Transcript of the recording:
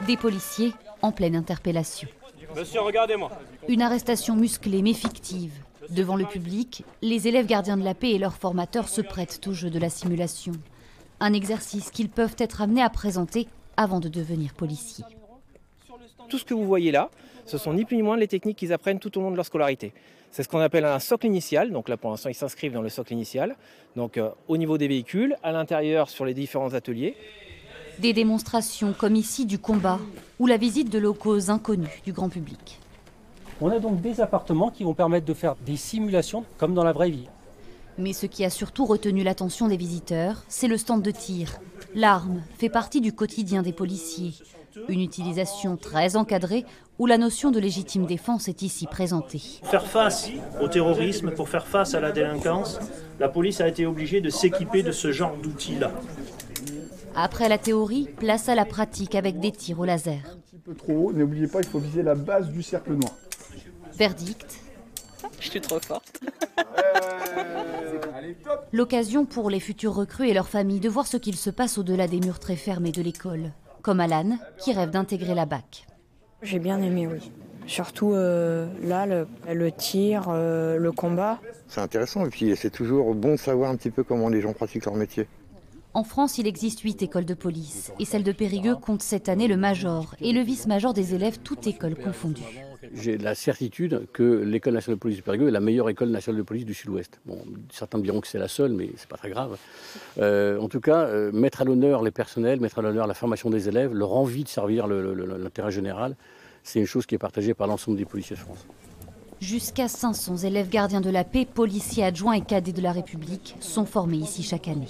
Des policiers en pleine interpellation. Monsieur, regardez-moi. Une arrestation musclée mais fictive. Devant le public, les élèves gardiens de la paix et leurs formateurs se prêtent au jeu de la simulation. Un exercice qu'ils peuvent être amenés à présenter avant de devenir policiers. Tout ce que vous voyez là, ce sont ni plus ni moins les techniques qu'ils apprennent tout au long de leur scolarité. C'est ce qu'on appelle un socle initial, donc là pour l'instant ils s'inscrivent dans le socle initial, donc au niveau des véhicules, à l'intérieur sur les différents ateliers. Des démonstrations comme ici du combat ou la visite de locaux inconnus du grand public. On a donc des appartements qui vont permettre de faire des simulations comme dans la vraie vie. Mais ce qui a surtout retenu l'attention des visiteurs, c'est le stand de tir. L'arme fait partie du quotidien des policiers. Une utilisation très encadrée où la notion de légitime défense est ici présentée. Pour faire face au terrorisme, pour faire face à la délinquance, la police a été obligée de s'équiper de ce genre d'outils-là. Après la théorie, place à la pratique avec des tirs au laser. Un petit peu trop haut, n'oubliez pas, il faut viser la base du cercle noir. Verdict. Je suis trop forte. L'occasion pour les futurs recrues et leurs familles de voir ce qu'il se passe au-delà des murs très fermés de l'école. Comme Alan, qui rêve d'intégrer la BAC. J'ai bien aimé, oui. Surtout là, le tir, le combat. C'est intéressant et puis c'est toujours bon de savoir un petit peu comment les gens pratiquent leur métier. En France, il existe 8 écoles de police et celle de Périgueux compte cette année le major et le vice-major des élèves, toutes écoles confondues. J'ai la certitude que l'École nationale de police de Périgueux est la meilleure école nationale de police du Sud-Ouest. Bon, certains me diront que c'est la seule, mais c'est pas très grave. En tout cas, mettre à l'honneur les personnels, mettre à l'honneur la formation des élèves, leur envie de servir l'intérêt général, c'est une chose qui est partagée par l'ensemble des policiers de France. Jusqu'à 500 élèves gardiens de la paix, policiers adjoints et cadets de la République sont formés ici chaque année.